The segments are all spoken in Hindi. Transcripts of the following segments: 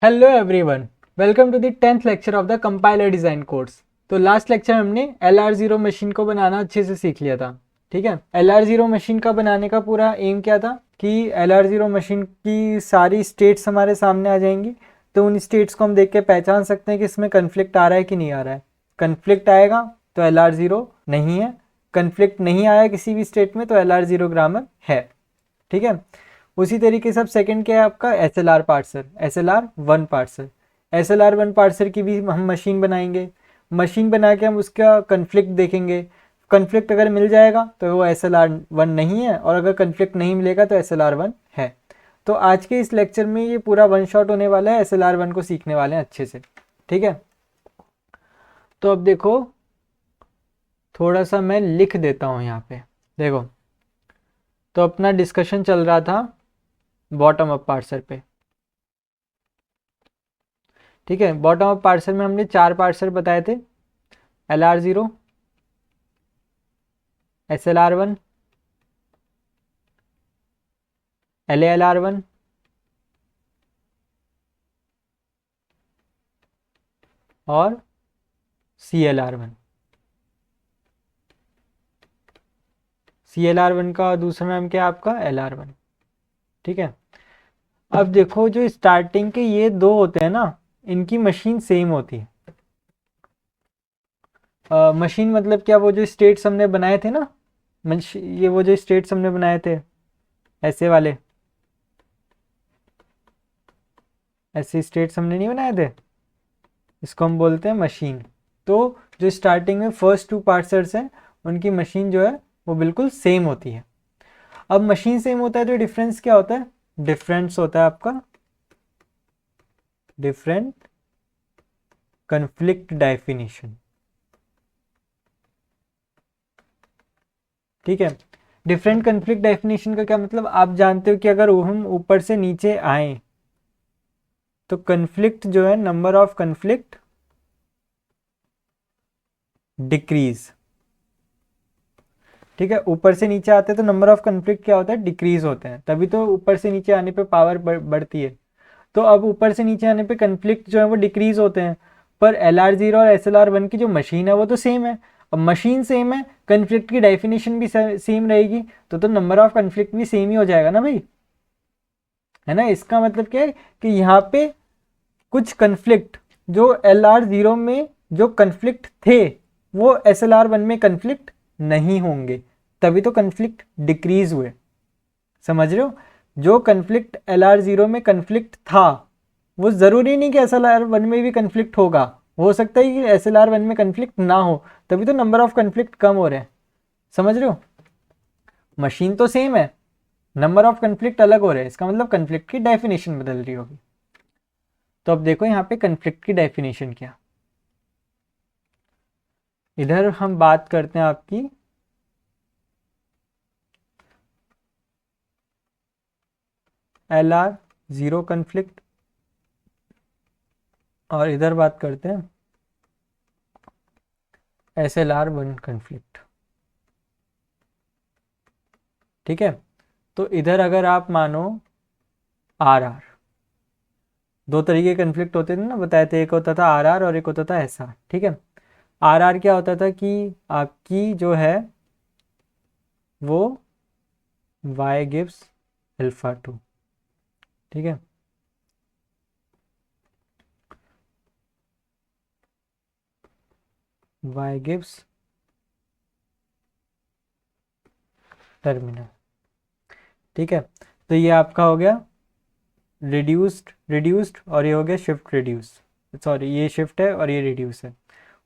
Hello everyone, welcome to the 10th lecture of the compiler design course. तो लास्ट लेक्चर हमने LR0 मशीन को बनाना अच्छे से सीख लिया था। ठीक है, LR0 मशीन का बनाने का पूरा एम क्या था कि LR0 मशीन की सारी स्टेट्स हमारे सामने आ जाएंगी। तो उन स्टेट्स को हम देख के पहचान सकते हैं कि इसमें कन्फ्लिक्ट आ रहा है कि नहीं आ रहा है। कन्फ्लिक्ट आएगा तो LR0 नहीं है, कन्फ्लिक्ट नहीं आया किसी भी स्टेट में तो LR0 ग्रामर है। ठीक है, उसी तरीके से अब सेकंड क्या है आपका SLR parser, SLR1 parser. SLR1 parser की भी हम मशीन बनाएंगे। मशीन बना के हम उसका कन्फ्लिक्ट देखेंगे। कन्फ्लिक्ट अगर मिल जाएगा तो वो SLR1 नहीं है, और अगर कन्फ्लिक्ट नहीं मिलेगा तो SLR1 है। तो आज के इस लेक्चर में ये पूरा वन शॉट होने वाला है, SLR1 को सीखने वाले हैं अच्छे से। ठीक है, तो अब देखो, थोड़ा सा मैं लिख देता हूँ यहाँ पे। देखो, तो अपना डिस्कशन चल रहा था बॉटम अप पार्सर पे। ठीक है, बॉटम अप पार्सर में हमने 4 पार्सर बताए थे, LR0, SLR1, LALR1 और CLR1। CLR1 का दूसरा नाम क्या है आपका LR1। ठीक है, अब देखो जो स्टार्टिंग के ये दो होते हैं ना, इनकी मशीन सेम होती है। मशीन मतलब क्या, वो जो स्टेट्स हमने बनाए थे ना, ये वो जो स्टेट्स हमने बनाए थे ऐसे वाले, ऐसे स्टेट्स हमने नहीं बनाए थे, इसको हम बोलते हैं मशीन। तो जो स्टार्टिंग में फर्स्ट 2 पार्सर्स हैं उनकी मशीन जो है वो बिल्कुल सेम होती है। अब मशीन सेम होता है तो डिफरेंस क्या होता है, डिफरेंस होता है आपका डिफरेंट कन्फ्लिक्ट डेफिनेशन। ठीक है, डिफरेंट कन्फ्लिक्ट डेफिनेशन का क्या मतलब, आप जानते हो कि अगर हम ऊपर से नीचे आए तो कन्फ्लिक्ट जो है, नंबर ऑफ कन्फ्लिक्ट डिक्रीज। ठीक है, ऊपर से नीचे आते हैं तो नंबर ऑफ कन्फ्लिक्ट क्या होता है, डिक्रीज होते हैं, तभी तो ऊपर से नीचे आने पे पावर बढ़ती है। तो अब ऊपर से नीचे आने पे कन्फ्लिक्ट जो है वो डिक्रीज होते हैं, पर LR0 और SLR1 की जो मशीन है वो तो सेम है। अब मशीन सेम है, कन्फ्लिक्ट की डेफिनेशन भी सेम रहेगी, तो नंबर ऑफ कन्फ्लिक्ट भी सेम ही हो जाएगा ना भाई, है ना। इसका मतलब क्या है कि यहाँ पे कुछ कन्फ्लिक्ट जो LR0 में जो कन्फ्लिक्ट थे वो SLR1 में कन्फ्लिक्ट नहीं होंगे, तभी तो कन्फ्लिक्ट डिक्रीज हुए। समझ रहे हो, जो कन्फ्लिक्ट LR0 में कन्फ्लिक्ट था वो ज़रूरी नहीं कि SLR1 में भी कन्फ्लिक्ट होगा, हो सकता है कि SLR1 में कन्फ्लिक्ट ना हो, तभी तो नंबर ऑफ कन्फ्लिक्ट कम हो रहे हैं। समझ रहे हो, मशीन तो सेम है, नंबर ऑफ कन्फ्लिक्ट अलग हो रहे हैं, इसका मतलब कन्फ्लिक्ट की डेफिनेशन बदल रही होगी। तो अब देखो यहाँ पे कन्फ्लिक्ट की डेफिनेशन क्या, इधर हम बात करते हैं आपकी LR0 कन्फ्लिक्ट, और इधर बात करते हैं SLR1 कन्फ्लिक्ट। ठीक है, तो इधर अगर आप मानो RR, दो तरीके के कन्फ्लिक्ट होते थे ना, बताए थे, एक होता था RR और एक होता था SR। ठीक है, RR क्या होता था कि आपकी जो है वो Y गिव्स अल्फा 2। ठीक है, Y गिव्स टर्मिनल। ठीक है, तो ये आपका हो गया रिड्यूस्ड रिड्यूस्ड, और ये हो गया शिफ्ट रिड्यूस, सॉरी ये शिफ्ट है और ये रिड्यूस है।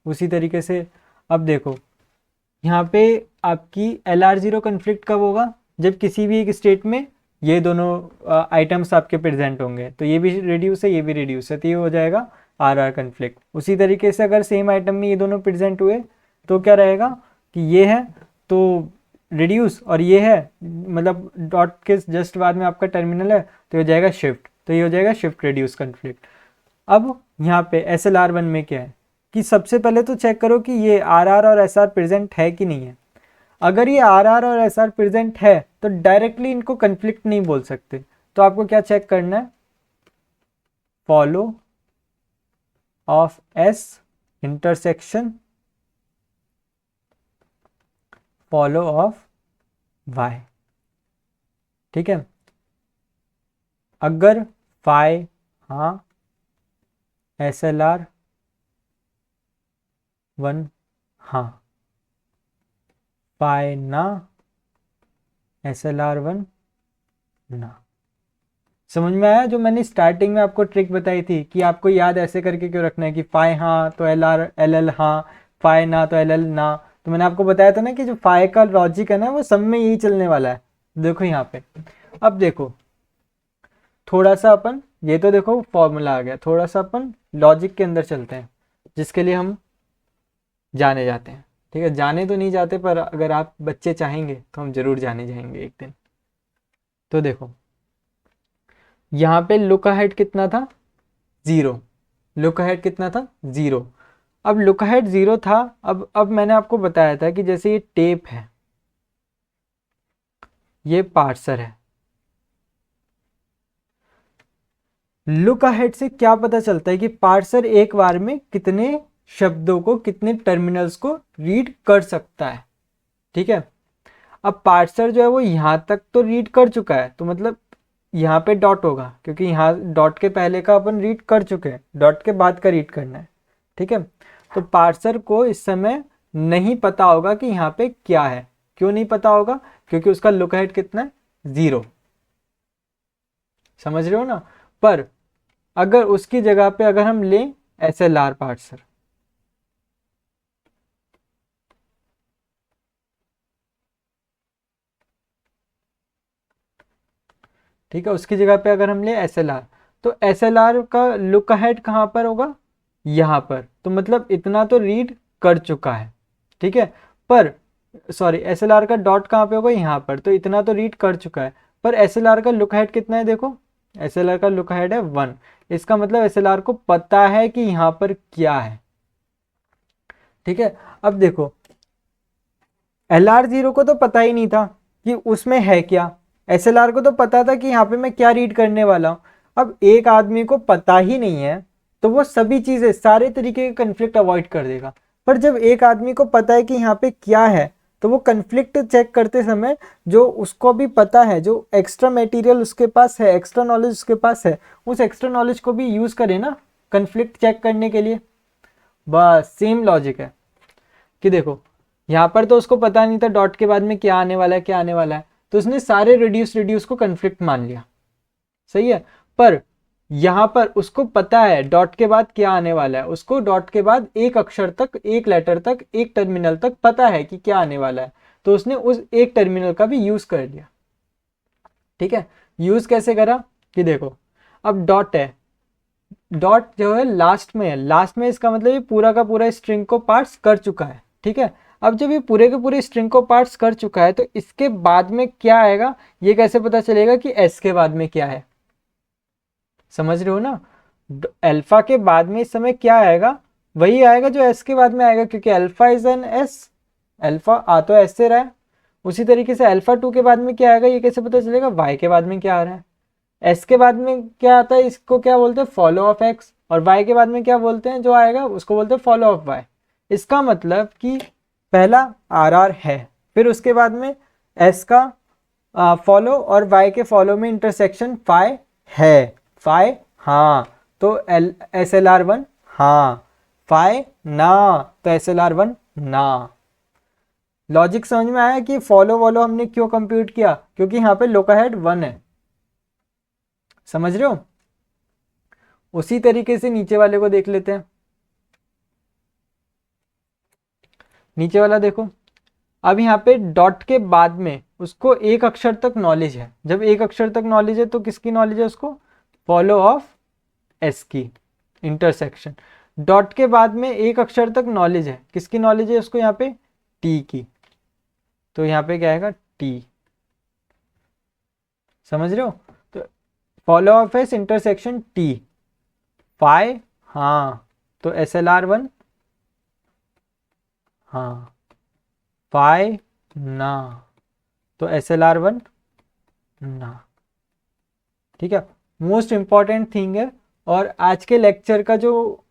उसी तरीके से अब देखो यहाँ पे आपकी LR0 कन्फ्लिक्ट कब होगा, जब किसी भी एक स्टेट में ये दोनों आइटम्स आपके प्रेजेंट होंगे, तो ये भी रिड्यूस है ये भी रिड्यूस है, तो ये हो जाएगा RR कन्फ्लिक्ट। उसी तरीके से अगर सेम आइटम में ये दोनों प्रेजेंट हुए तो क्या रहेगा कि ये है तो रिड्यूस, और ये है मतलब डॉट के जस्ट बाद में आपका टर्मिनल है तो ये हो जाएगा शिफ्ट, तो ये हो जाएगा शिफ्ट रिड्यूस कन्फ्लिक्ट। अब यहाँ पे SLR1 में क्या है कि सबसे पहले तो चेक करो कि ये RR और SR प्रेजेंट है कि नहीं है। अगर ये RR और SR प्रेजेंट है तो डायरेक्टली इनको कन्फ्लिक्ट नहीं बोल सकते, तो आपको क्या चेक करना है, follow of S intersection follow of Y. ठीक है, अगर फाई हाँ SLR 1 हाँ, फाई ना SLR 1 ना। समझ में आया? जो मैंने स्टार्टिंग में आपको ट्रिक बताई थी कि आपको याद ऐसे करके क्यों रखना है कि फाई हाँ तो LL हाँ, फाई ना तो LL ना। तो मैंने आपको बताया था ना कि जो फाई का लॉजिक है ना वो सब में यही चलने वाला है। देखो यहाँ पे, अब देखो थोड़ा सा अपन, ये तो देखो फॉर्मूला आ गया, थोड़ा सा अपन लॉजिक के अंदर चलते हैं जिसके लिए हम जाने जाते हैं। ठीक है, जाने तो नहीं जाते पर अगर आप बच्चे चाहेंगे तो हम जरूर जाने जाएंगे एक दिन। तो देखो यहाँ पे लुक अहेड कितना था, 0। लुक अहेड कितना था, 0। अब लुक अहेड 0 था। अब मैंने आपको बताया था कि जैसे ये टेप है, ये पार्सर है। लुक अहेड से क्या पता चलता है कि पार्सर एक बार में कितने शब्दों को, कितने टर्मिनल्स को रीड कर सकता है। ठीक है, अब पार्सर जो है वो यहां तक तो रीड कर चुका है, तो मतलब यहाँ पे डॉट होगा क्योंकि यहाँ डॉट के पहले का अपन रीड कर चुके हैं, डॉट के बाद का रीड करना है। ठीक है, तो पार्सर को इस समय नहीं पता होगा कि यहाँ पे क्या है। क्यों नहीं पता होगा? क्योंकि उसका लुक अहेड कितना है, 0। समझ रहे हो ना? पर अगर उसकी जगह पे अगर हम लें SLR पार्सर, ठीक है, उसकी जगह पे अगर हम ले SLR, तो SLR का लुक अहेड कहाँ पर होगा, यहाँ पर। तो मतलब इतना तो रीड कर चुका है। ठीक है, पर सॉरी SLR का डॉट कहाँ पे होगा, यहाँ पर। तो इतना तो रीड कर चुका है, पर SLR का लुक अहेड कितना है, देखो SLR का लुक अहेड है 1। इसका मतलब SLR को पता है कि यहाँ पर क्या है। ठीक है, अब देखो LR0 को तो पता ही नहीं था कि उसमें है क्या, SLR को तो पता था कि यहाँ पे मैं क्या रीड करने वाला हूँ। अब एक आदमी को पता ही नहीं है तो वो सभी चीजें, सारे तरीके के कन्फ्लिक्ट अवॉइड कर देगा। पर जब एक आदमी को पता है कि यहाँ पे क्या है, तो वो कन्फ्लिक्ट चेक करते समय जो उसको भी पता है, जो एक्स्ट्रा मटेरियल उसके पास है, एक्स्ट्रा नॉलेज उसके पास है, उस एक्स्ट्रा नॉलेज को भी यूज करे ना कन्फ्लिक्ट चेक करने के लिए। बस सेम लॉजिक है कि देखो यहाँ पर तो उसको पता नहीं था डॉट के बाद में क्या आने वाला है, क्या आने वाला है, तो उसने सारे रिड्यूस को कन्फ्लिक्ट मान लिया। सही है, पर यहाँ पर उसको पता है डॉट के बाद क्या आने वाला है, उसको डॉट के बाद एक अक्षर तक, एक लेटर तक, एक टर्मिनल तक पता है कि क्या आने वाला है, तो उसने उस एक टर्मिनल का भी यूज कर लिया। ठीक है, यूज कैसे करा कि देखो अब डॉट है, डॉट जो है लास्ट में है, लास्ट में इसका मतलब ये पूरा का पूरा स्ट्रिंग को पार्स कर चुका है। ठीक है, अब जब ये पूरे के पूरे स्ट्रिंग को पार्स कर चुका है तो इसके बाद में क्या आएगा ये कैसे पता चलेगा कि एस के बाद में क्या है। समझ रहे हो ना? अल्फा के बाद में इस समय क्या आएगा, वही आएगा जो एस के बाद में आएगा, क्योंकि alpha is in S, alpha आ तो एस से रहा है। उसी तरीके से अल्फा 2 के बाद में क्या आएगा ये कैसे पता चलेगा, वाई के बाद में क्या आ रहा है। एस के बाद में क्या आता है, इसको क्या बोलते हैं, फॉलो ऑफ एक्स। और वाई के बाद में क्या बोलते हैं, जो आएगा उसको बोलते हैं फॉलो ऑफ वाई। इसका मतलब कि पहला आर आर है, फिर उसके बाद में एस का फॉलो और वाई के फॉलो में इंटरसेक्शन फाई है, फाई हाँ तो SLR1 हाँ, फाई ना तो SLR1 ना। लॉजिक समझ में आया कि फॉलो वॉलो हमने क्यों कंप्यूट किया, क्योंकि यहाँ पे लुक अहेड 1 है। समझ रहे हो? उसी तरीके से नीचे वाले को देख लेते हैं। नीचे वाला देखो, अब यहाँ पे डॉट के बाद में उसको एक अक्षर तक नॉलेज है। जब एक अक्षर तक नॉलेज है तो किसकी नॉलेज है उसको, फॉलो ऑफ एस की इंटरसेक्शन। डॉट के बाद में एक अक्षर तक नॉलेज है, किसकी नॉलेज है उसको, यहाँ पे टी की। तो यहाँ पे क्या आएगा, टी। समझ रहे हो? तो follow of S intersection T, phi हाँ तो SLR1 हाँ, फाई ना तो SLR1 ना। ठीक है, मोस्ट इंपॉर्टेंट थिंग है और आज के लेक्चर का जो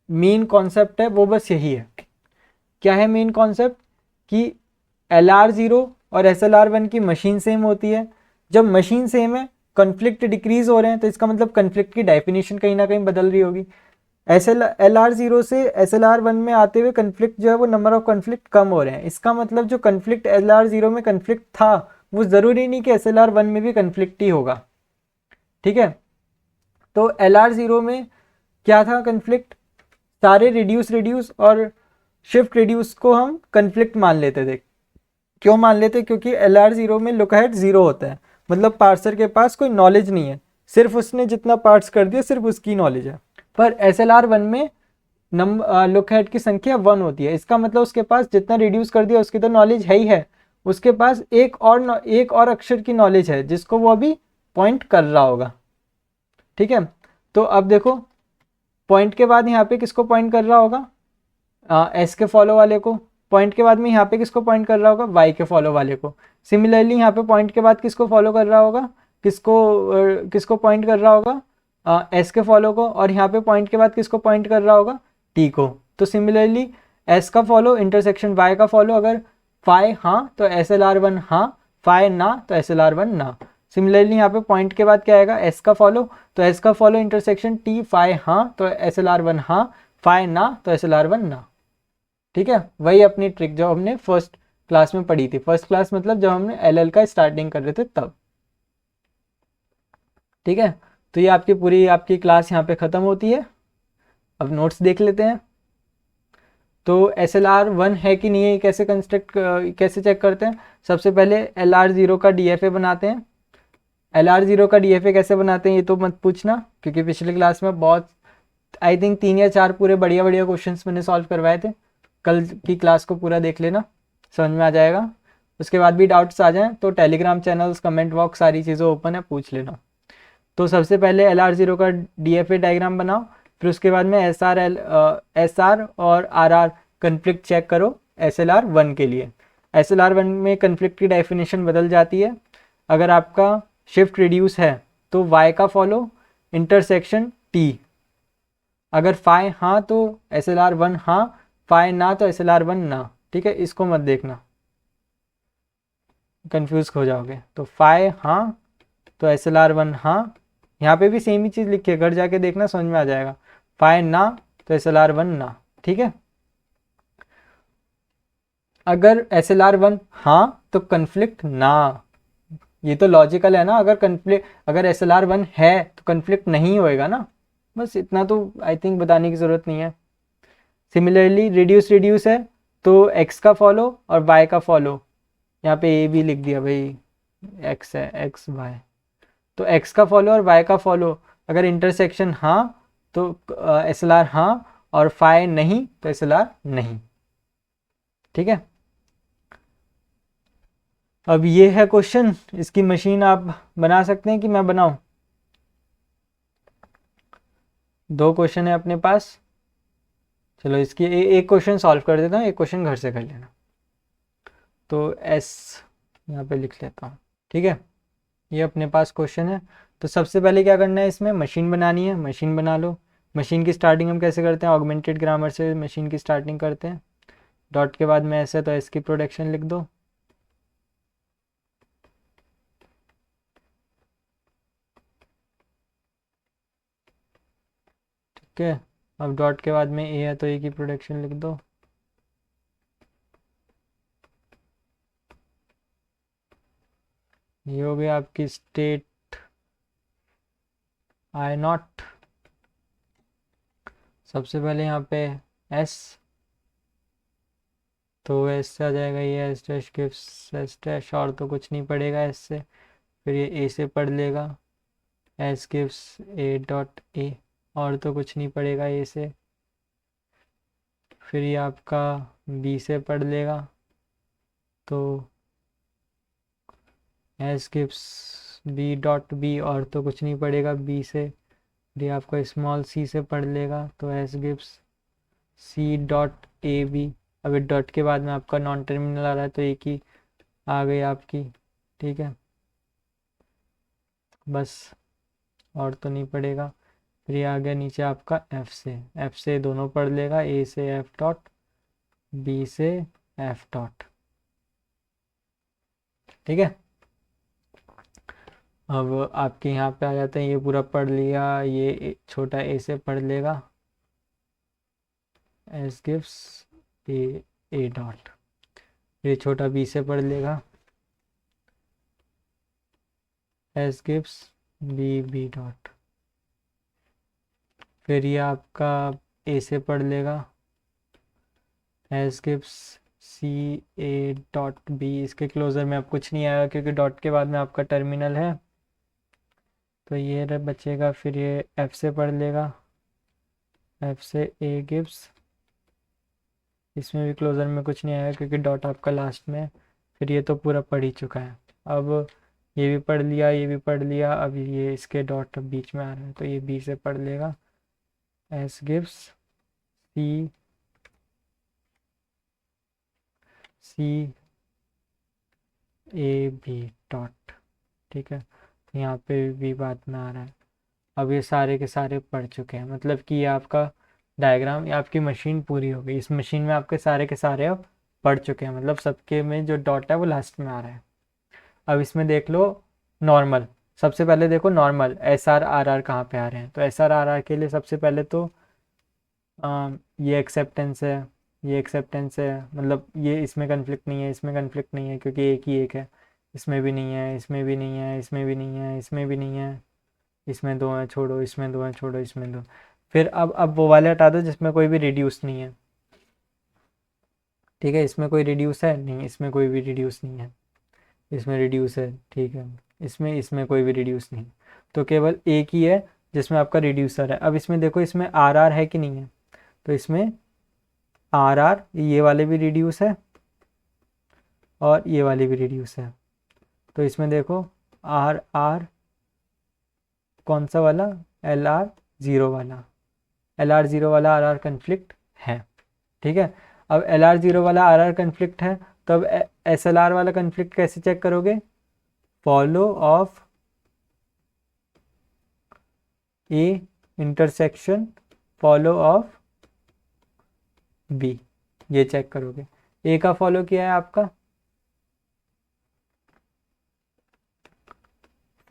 मेन कॉन्सेप्ट है वो बस यही है। क्या है मेन कॉन्सेप्ट? कि LR0 और SLR1 की मशीन सेम होती है। जब मशीन सेम है, कन्फ्लिक्ट डिक्रीज हो रहे हैं, तो इसका मतलब कन्फ्लिक्ट की डेफिनेशन कहीं ना कहीं बदल रही होगी। LR0 से SLR1 में आते हुए कन्फ्लिक्ट जो है वो नंबर ऑफ कन्फ्लिक्ट कम हो रहे हैं। इसका मतलब जो कन्फ्लिक्ट LR0 में कन्फ्लिक्ट था वो ज़रूरी नहीं कि SLR1 में भी कन्फ्लिक्ट ही होगा। ठीक है, तो LR0 में क्या था कन्फ्लिक्ट? सारे रिड्यूस और शिफ्ट रिड्यूस को हम कन्फ्लिक्ट मान लेते थे। क्यों मान लेते? क्योंकि LR0 में लुक अहेड 0 होता है, मतलब पार्सर के पास कोई नॉलेज नहीं है, सिर्फ उसने जितना पार्ट्स कर दिया सिर्फ उसकी नॉलेज है। पर SLR1 में लुक हेड की संख्या 1 होती है। इसका मतलब उसके पास जितना रिड्यूस कर दिया उसकी तो नॉलेज है ही है, उसके पास एक और अक्षर की नॉलेज है जिसको वो अभी पॉइंट कर रहा होगा। ठीक है, तो अब देखो पॉइंट के बाद यहाँ पे किसको पॉइंट कर रहा होगा? एस के फॉलो वाले को। पॉइंट के बाद में यहाँ पे किसको पॉइंट कर रहा होगा? वाई के फॉलो वाले को। सिमिलरली यहाँ पे पॉइंट के बाद किसको फॉलो कर रहा होगा? किसको पॉइंट कर रहा होगा? एस के फॉलो को। और यहाँ पे पॉइंट के बाद किसको पॉइंट कर रहा होगा? टी को। तो सिमिलरली एस का फॉलो इंटरसेक्शन वाई का फॉलो, अगर फाई हाँ तो SLR1 हाँ, फाई ना तो SLR1 ना। सिमिलरली यहाँ पे पॉइंट के बाद क्या आएगा? एस का फॉलो, तो एस का फॉलो इंटरसेक्शन टी फाई हाँ तो SLR1 हाँ, फाई ना तो SLR1 ना। ठीक है, वही अपनी ट्रिक जो हमने फर्स्ट क्लास में पढ़ी थी। फर्स्ट क्लास मतलब जब हमने LL का स्टार्टिंग कर रहे थे तब। ठीक है, तो ये आपकी पूरी आपकी क्लास यहाँ पे ख़त्म होती है। अब नोट्स देख लेते हैं। तो SLR1 है कि नहीं है कैसे चेक करते हैं? सबसे पहले LR0 का DFA बनाते हैं। LR0 का DFA कैसे बनाते हैं ये तो मत पूछना, क्योंकि पिछली क्लास में बहुत आई थिंक 3 या 4 पूरे बढ़िया बढ़िया क्वेश्चंस मैंने सॉल्व करवाए थे। कल की क्लास को पूरा देख लेना, समझ में आ जाएगा। उसके बाद भी डाउट्स आ जाएं तो टेलीग्राम चैनल्स, कमेंट बॉक्स, सारी चीज़ें ओपन है, पूछ लेना। तो सबसे पहले LR0 का DFA डायग्राम बनाओ, फिर उसके बाद में SR और RR कन्फ्लिक्ट चेक करो SLR1 के लिए। SLR1 में कन्फ्लिक्ट की डेफिनेशन बदल जाती है। अगर आपका शिफ्ट रिड्यूस है तो Y का फॉलो इंटरसेक्शन T, अगर फाई हाँ तो SLR1 हाँ, फाई ना तो SLR1 ना। ठीक है, इसको मत देखना, कंफ्यूज हो जाओगे। तो फाई हाँ तो SLR1 हाँ, यहाँ पे भी सेम ही चीज़ लिखी है, घर जाके देखना समझ में आ जाएगा। फाई ना तो SLR1 ना। ठीक है, अगर SLR1 हाँ तो कन्फ्लिक्ट ना। ये तो लॉजिकल है ना, अगर SLR1 है तो कन्फ्लिक्ट नहीं होएगा ना। बस इतना तो आई थिंक बताने की ज़रूरत नहीं है। सिमिलरली रिड्यूस है तो x का फॉलो और y का फॉलो, यहाँ पे a भी लिख दिया भाई, x है x y, तो x का फॉलो और y का फॉलो अगर इंटरसेक्शन हाँ तो SLR हाँ, और फाई नहीं तो SLR नहीं। ठीक है, अब ये है क्वेश्चन, इसकी मशीन आप बना सकते हैं कि मैं बनाऊं? दो क्वेश्चन है अपने पास। चलो इसकी एक क्वेश्चन सॉल्व कर देता हूँ, एक क्वेश्चन घर से कर लेना। तो S यहाँ पे लिख लेता हूँ। ठीक है, ये अपने पास क्वेश्चन है। तो सबसे पहले क्या करना है, इसमें मशीन बनानी है। मशीन बना लो। मशीन की स्टार्टिंग हम कैसे करते हैं? ऑगमेंटेड ग्रामर से मशीन की स्टार्टिंग करते हैं। डॉट के बाद में ऐसे तो एस की प्रोडक्शन लिख दो। ठीक है, अब डॉट के बाद में ए है तो ए की प्रोडक्शन लिख दो। ये हो गया आपकी स्टेट I0। सबसे पहले यहाँ पे एस, तो एस से आ जाएगा ये S dash gives S dash, और तो कुछ नहीं पड़ेगा एस से। फिर ये ए से पढ़ लेगा S gives A dot A, और तो कुछ नहीं पड़ेगा ए से। फिर ये आपका बी से पढ़ लेगा, तो S gives B dot B, और तो कुछ नहीं पड़ेगा बी से। फिर ये आपका स्मॉल सी से पढ़ लेगा, तो S gives C dot A B. अभी डॉट के बाद में आपका नॉन टर्मिनल आ रहा है तो एक ही आ गई आपकी। ठीक है, बस और तो नहीं पड़ेगा। फिर ये आ गया नीचे आपका एफ से दोनों पढ़ लेगा, ए से एफ डॉट, बी से एफ डॉट। ठीक है, अब आपके यहाँ पे आ जाते हैं, ये पूरा पढ़ लिया, ये छोटा ए से पढ़ लेगा, एस गिव्स ए डॉट, ये छोटा बी से पढ़ लेगा, एस गिव्स बी डॉट। फिर ये आपका ए से पढ़ लेगा, S gives C A dot B. इसके क्लोजर में अब कुछ नहीं आएगा क्योंकि डॉट के बाद में आपका टर्मिनल है, तो ये बचेगा। फिर ये एफ से पढ़ लेगा, एफ से ए गिव्स, इसमें भी क्लोजर में कुछ नहीं आएगा क्योंकि डॉट आपका लास्ट में है। फिर ये तो पूरा पढ़ ही चुका है। अब ये भी पढ़ लिया, ये भी पढ़ लिया, अब ये इसके डॉट बीच में आ रहा है तो ये बी से पढ़ लेगा, S gives C A B dot. ठीक है, यहाँ पे भी बात में आ रहा है। अब ये सारे के सारे पढ़ चुके हैं, मतलब कि ये आपका डायग्राम, ये आपकी मशीन पूरी हो गई। इस मशीन में आपके सारे के सारे अब पढ़ चुके हैं, मतलब सबके में जो डॉट है वो लास्ट में आ रहा है। अब इसमें देख लो नॉर्मल, सबसे पहले देखो normal S R R R कहाँ पे आ रहे हैं। तो एस आर आर आर के लिए सबसे पहले तो ये एक्सेप्टेंस है, ये एक्सेप्टेंस है, मतलब ये इसमें कन्फ्लिक्ट नहीं है, इसमें कन्फ्लिक्ट नहीं है क्योंकि एक ही एक है, इसमें भी नहीं है, इसमें भी नहीं है, इसमें भी नहीं है, इसमें भी नहीं है, इसमें दो हैं छोड़ो, इसमें दो हैं छोड़ो, इसमें दो। फिर अब वो वाले हटा दो जिसमें कोई भी रिड्यूस नहीं है। ठीक है, इसमें कोई रिड्यूस है नहीं, इसमें कोई भी रिड्यूस नहीं है, इसमें रिड्यूस है। ठीक है, इसमें कोई भी रिड्यूस नहीं, तो केवल एक ही है जिसमें आपका रिड्यूसर है। अब इसमें देखो, इसमें आर आर है कि नहीं है, तो इसमें आर आर, ये वाले भी रिड्यूस है और ये वाले भी रिड्यूस है। तो इसमें देखो आर आर कौन सा वाला, एल आर ज़ीरो वाला, एल आर ज़ीरो वाला आर आर कन्फ्लिक्ट है। ठीक है, अब एल आर ज़ीरो वाला आर आर कन्फ्लिक्ट है, तो अब एस एल आर वाला कन्फ्लिक्ट कैसे चेक करोगे, follow of A intersection follow of B, ये चेक करोगे। ए का फॉलो किया है आपका,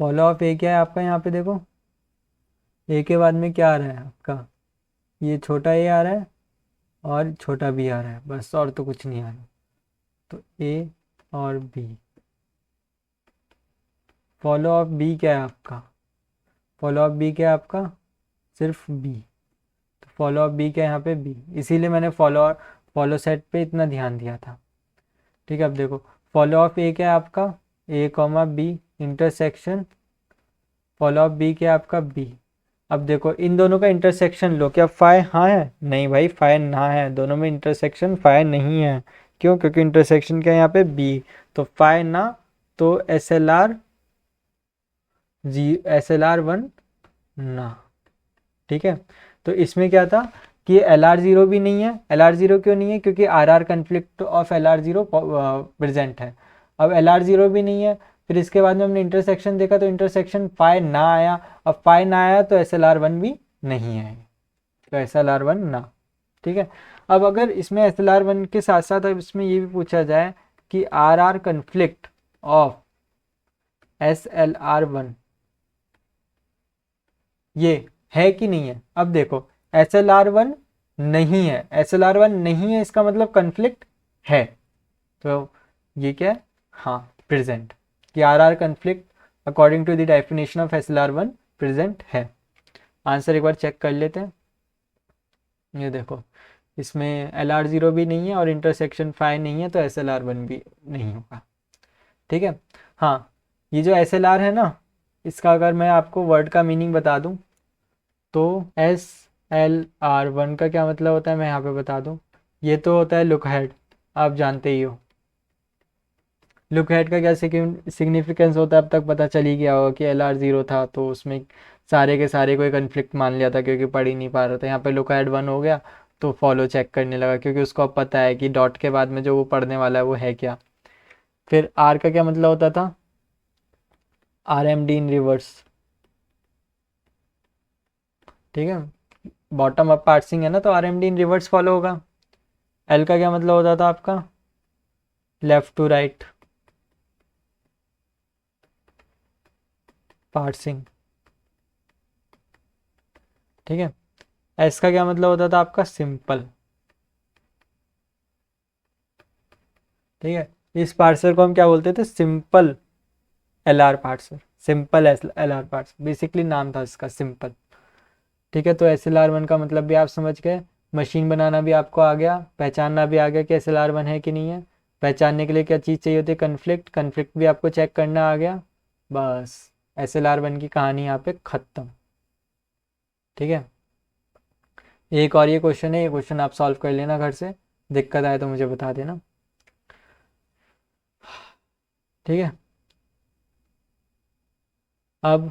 फॉलो ऑफ ए क्या है आपका, यहाँ पे देखो ए के बाद में क्या आ रहा है आपका, ये छोटा ए आ रहा है और छोटा बी आ रहा है, बस और तो कुछ नहीं आ रहा। तो ए और बी, फॉलो ऑफ बी क्या है आपका, फॉलो ऑफ बी क्या है आपका, सिर्फ बी। तो फॉलो ऑफ बी क्या है यहाँ पे, बी, इसीलिए मैंने फॉलो सेट पे इतना ध्यान दिया था। ठीक है, अब देखो फॉलो ऑफ ए क्या है आपका, A comma B intersection follow of B क्या है आपका, बी। अब देखो इन दोनों का इंटरसेक्शन लो, क्या फाई हाँ है, नहीं भाई फाई ना है, दोनों में इंटरसेक्शन फाई नहीं है। क्यों, क्योंकि इंटरसेक्शन क्या है यहाँ पे, बी, तो फाई ना, तो एस एल आर वन ना। ठीक है, तो इसमें क्या था कि एल आर ज़ीरो भी नहीं है। एल आर ज़ीरो क्यों नहीं है, क्योंकि R R conflict of L R zero present है। अब एल आर ज़ीरो भी नहीं है, फिर इसके बाद में हमने इंटरसेक्शन देखा तो इंटरसेक्शन फाई ना आया। अब फाई ना आया तो एस एल आर वन भी नहीं है, तो एस एल आर वन ना। ठीक है, अब अगर इसमें एस एल आर वन के साथ साथ अब इसमें ये भी पूछा जाए कि R R conflict of S L R one ये है कि नहीं है। अब देखो एस एल आर वन नहीं है, एस एल आर वन नहीं है, इसका मतलब कन्फ्लिक्ट है। तो ये क्या है, हाँ प्रेजेंट, कि R R conflict according to the definition of S L R one present है। आंसर एक बार चेक कर लेते हैं। ये देखो इसमें एल आर ज़ीरो भी नहीं है और इंटरसेक्शन फाई नहीं है, तो एस एल आर वन भी नहीं होगा। ठीक है, हाँ ये जो एस एल आर है ना, इसका अगर मैं आपको वर्ड का मीनिंग बता दूं तो एस एल आर वन का क्या मतलब होता है मैं यहाँ पे बता दूं। ये तो होता है लुक हेड, आप जानते ही हो लुक हेड का क्या सिग्निफिकेंस होता है, अब तक पता चल ही गया होगा कि एल आर ज़ीरो था तो उसमें सारे के सारे कोई कन्फ्लिक्ट मान लिया था क्योंकि पढ़ ही नहीं पा रहा था। यहाँ पे लुक हेड वन हो गया तो फॉलो चेक करने लगा क्योंकि उसको अब पता है कि डॉट के बाद में जो वो पढ़ने वाला है वो है क्या। फिर आर का क्या मतलब होता था, आर एम डी इन रिवर्स, ठीक है, बॉटम अप पार्सिंग है ना, तो आरएमडी इन रिवर्स फॉलो होगा। एल का क्या मतलब होता था आपका, लेफ्ट टू राइट पार्सिंग। ठीक है, एस का क्या मतलब होता था आपका, सिंपल। ठीक है, इस पार्सर को हम क्या बोलते थे, simple L R parser, simple L R parser, basically नाम था इसका, सिंपल। ठीक है, तो एस एल आर वन का मतलब भी आप समझ गए, मशीन बनाना भी आपको आ गया, पहचानना भी आ गया कि एस एल आर वन है कि नहीं है। पहचानने के लिए क्या चीज़ चाहिए होती है, कन्फ्लिक्ट, कन्फ्लिक्ट भी आपको चेक करना आ गया। बस एस एल आर वन की कहानी यहाँ पे ख़त्म। ठीक है, एक और ये क्वेश्चन है, ये क्वेश्चन आप सॉल्व कर लेना घर से, दिक्कत आए तो मुझे बता देना। ठीक है, अब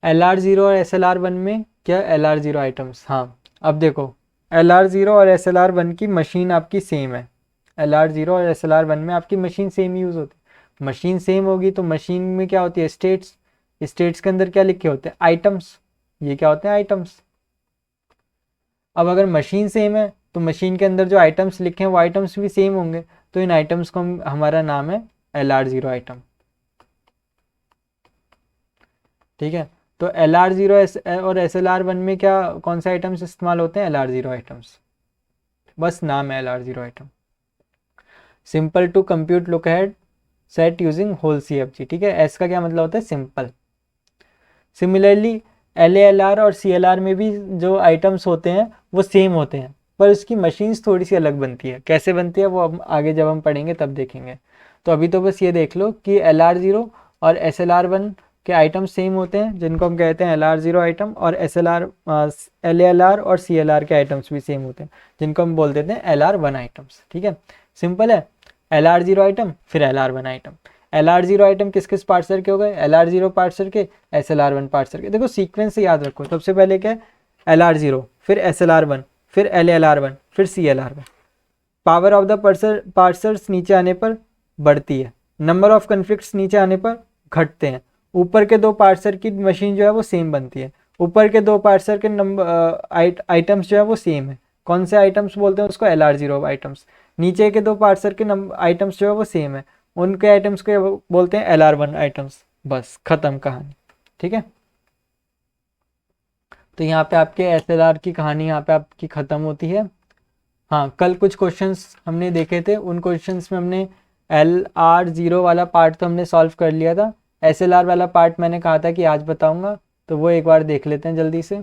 एल आर ज़ीरो और एस एल आर वन में क्या, एल आर ज़ीरो आइटम्स, हाँ अब देखो, एल आर ज़ीरो और एस एल आर वन की मशीन आपकी सेम है। एल आर ज़ीरो और एस एल आर वन में आपकी मशीन सेम यूज़ होती है। मशीन सेम होगी तो मशीन में क्या होती है, स्टेट्स, स्टेट्स के अंदर क्या लिखे होते हैं, आइटम्स। ये क्या होते हैं, आइटम्स। अब अगर मशीन सेम है तो मशीन के अंदर जो आइटम्स लिखे हैं वो आइटम्स भी सेम होंगे, तो इन आइटम्स को हमारा नाम है एल आर ज़ीरो आइटम। ठीक है, तो एल आर ज़ीरो और एस एल आर वन में क्या, कौन से आइटम्स इस्तेमाल होते हैं, एल आर ज़ीरो आइटम्स, बस नाम है L R zero item. Simple to compute lookahead set using whole C F G. ठीक है, एस का क्या मतलब होता है, simple. Similarly L A L R और सी एल आर में भी जो आइटम्स होते हैं वो सेम होते हैं, पर उसकी मशीन्स थोड़ी सी अलग बनती है। कैसे बनती है वो अब आगे जब हम पढ़ेंगे तब देखेंगे। तो अभी तो बस ये देख लो कि एल आर ज़ीरो और एस एल आर वन के आइटम सेम होते हैं, जिनको हम कहते हैं एल आर ज़ीरो आइटम, और एल एल आर और सी एल आर के आइटम्स भी सेम होते हैं, जिनको हम बोल देते हैं एल आर वन आइटम्स। ठीक है, सिंपल है, एल आर ज़ीरो आइटम फिर L R one item. L R zero item किस किस पार्सर के हो गए, एल आर ज़ीरो पार्सर के, S L R one parser के। देखो सीक्वेंस से याद रखो, सबसे पहले क्या है, एल आर ज़ीरो, फिर एस एल आर वन, फिर एल आर वन, फिर C L R one. Power of the parsers नीचे आने पर बढ़ती है, नंबर ऑफ कन्फ्लिक्ट्स नीचे आने पर घटते हैं। ऊपर के दो पार्सर की मशीन जो है वो सेम बनती है, ऊपर के दो पार्सर के नंबर आइटम्स जो है वो सेम है। कौन से आइटम्स बोलते हैं उसको, एल आर ज़ीरो आइटम्स। नीचे के दो पार्सर के आइटम्स जो है वो सेम है, उनके आइटम्स को बोलते हैं एल आर वन आइटम्स। बस खत्म कहानी। ठीक है, तो यहाँ पे आपके एस एल आर की कहानी यहाँ पे आपकी ख़त्म होती है। हाँ, कल कुछ क्वेश्चंस हमने देखे थे, उन क्वेश्चंस में हमने एल आर ज़ीरो वाला पार्ट तो हमने सॉल्व कर लिया था, एस एल आर वाला पार्ट मैंने कहा था कि आज बताऊंगा, तो वो एक बार देख लेते हैं जल्दी से।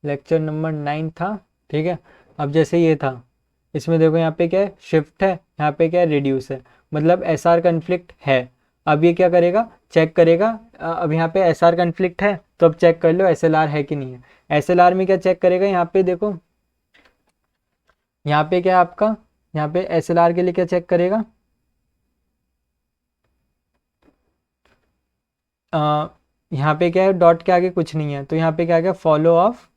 लेक्चर नंबर 9 था। ठीक है, अब जैसे ये था, इसमें देखो यहाँ पे क्या है, शिफ्ट है, यहाँ पे क्या है, रिड्यूस है, मतलब एस आर कन्फ्लिक्ट है। अब ये क्या करेगा, चेक करेगा, अब यहाँ पे एस आर कन्फ्लिक्ट है तो अब चेक कर लो एस एल आर है कि नहीं है। एस एल आर में क्या चेक करेगा, यहाँ पे देखो, यहाँ पे क्या है आपका, यहाँ पे एस एल आर के लिए क्या चेक करेगा, यहाँ पे क्या है, डॉट के आगे कुछ नहीं है, तो यहाँ पे क्या आ गया, follow of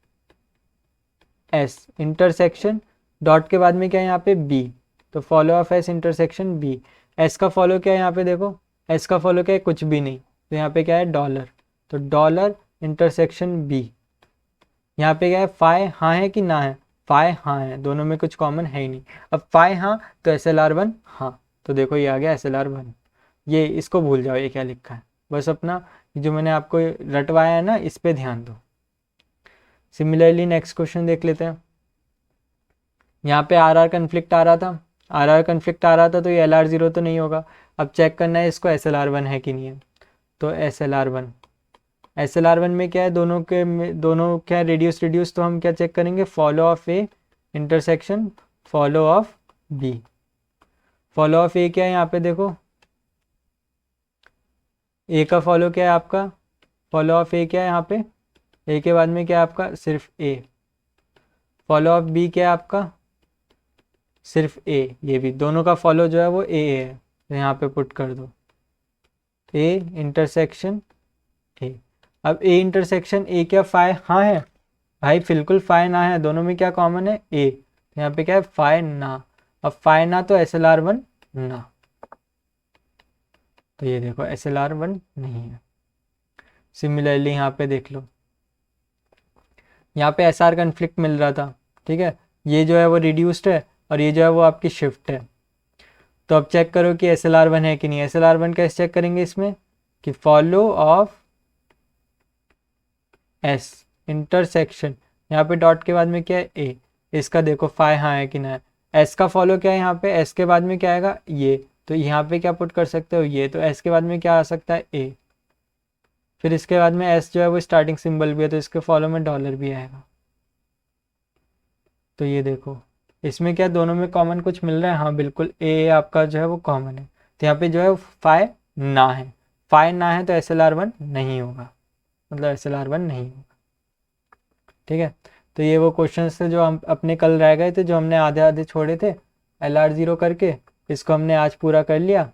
S intersection, dot के बाद में क्या है यहाँ पे बी, तो follow of S intersection B. S का फॉलो क्या है यहाँ पे देखो, एस का फॉलो क्या है, कुछ भी नहीं, तो यहाँ पे क्या है, डॉलर, तो डॉलर इंटरसेक्शन बी। यहाँ पे क्या है, फाई हाँ है कि ना है, फाई हाँ है, दोनों में कुछ कॉमन है ही नहीं। अब फाई हाँ तो एस एल आर वन हाँ, तो देखो ये आ गया एस एल आर वन। ये इसको भूल जाओ, ये क्या लिखा है, बस अपना जो मैंने आपको रटवाया है ना, इस पे ध्यान दो। सिमिलरली नेक्स्ट क्वेश्चन देख लेते हैं। यहाँ पे आर आर कन्फ्लिक्ट आ रहा था, आर आर कन्फ्लिक्ट आ रहा था, तो ये एल आर ज़ीरो तो नहीं होगा। अब चेक करना है इसको एस एल आर वन है कि नहीं है, तो S L R one, S L R one में क्या है, दोनों क्या है, रेडियस रेडियस, तो हम क्या चेक करेंगे, follow of A intersection follow of B. Follow of A क्या है यहाँ पे देखो, ए का फॉलो क्या है आपका, फॉलो ऑफ ए क्या है यहाँ पे, ए के बाद में क्या है आपका, सिर्फ ए। फॉलो ऑफ बी क्या है आपका, सिर्फ ए। ये भी दोनों का फॉलो जो है वो ए है, तो यहाँ पे पुट कर दो ए इंटरसेक्शन ए। अब ए इंटरसेक्शन ए क्या फाई हाँ है, भाई बिल्कुल फाई ना है, दोनों में क्या कॉमन है, ए, तो यहाँ पे क्या है, फाई ना। अब फाई ना तो एस एल आर वन ना, तो ये देखो एस एल आर वन नहीं है। सिमिलरली यहाँ पे देख लो, यहाँ पे एस आर कन्फ्लिक्ट मिल रहा था, ठीक है, ये जो है वो रिड्यूस्ड है और ये जो है वो आपकी शिफ्ट है। तो अब चेक करो कि एस एल आर वन है कि नहीं। एस एल आर वन कैसे चेक करेंगे इसमें कि फॉलो ऑफ एस इंटरसेक्शन, यहाँ पे डॉट के बाद में क्या है ए, इसका देखो फाई हाँ है कि ना है। एस का फॉलो क्या है यहाँ पे, एस के बाद में क्या आएगा ये, तो यहाँ पे क्या पुट कर सकते हो ये, तो एस के बाद में क्या आ सकता है ए, फिर इसके बाद में एस जो है वो स्टार्टिंग सिंबल भी है तो इसके फॉलो में डॉलर भी आएगा। तो ये देखो इसमें क्या दोनों में कॉमन कुछ मिल रहा है, हाँ बिल्कुल ए आपका जो है वो कॉमन है। तो यहाँ पे जो है फाई ना है, फाई ना है तो एस एल आर वन नहीं होगा, मतलब एस एल आर वन नहीं होगा, ठीक है। तो ये वो क्वेश्चन थे जो हम अपने कल रह गए थे, जो हमने आधे आधे छोड़े थे एल आर ज़ीरो करके, इसको हमने आज पूरा कर लिया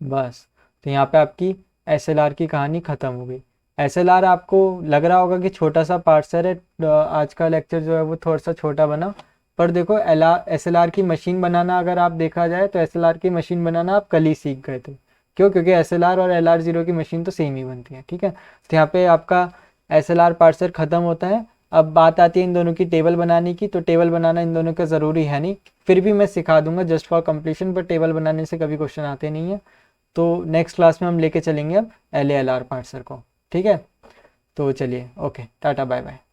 बस। तो यहाँ पे आपकी एस एल आर की कहानी ख़त्म हो गई। एस एल आर आपको लग रहा होगा कि छोटा सा पार्सर है, आज का लेक्चर जो है वो थोड़ा सा छोटा बना, पर देखो एस एल आर की मशीन बनाना अगर आप देखा जाए तो एस एल आर की मशीन बनाना आप कल ही सीख गए थे। क्यों? क्योंकि एस एल आर और एल आर ज़ीरो की मशीन तो सेम ही बनती है, ठीक है। तो यहाँ पे आपका एस एल आर पार्सर ख़त्म होता है। अब बात आती है इन दोनों की टेबल बनाने की, तो टेबल बनाना इन दोनों का ज़रूरी है नहीं, फिर भी मैं सिखा दूंगा जस्ट फॉर कंप्लीशन, पर टेबल बनाने से कभी क्वेश्चन आते नहीं है। तो नेक्स्ट क्लास में हम लेके चलेंगे अब L A L are parser को, ठीक है। तो चलिए ओके, टाटा बाय बाय।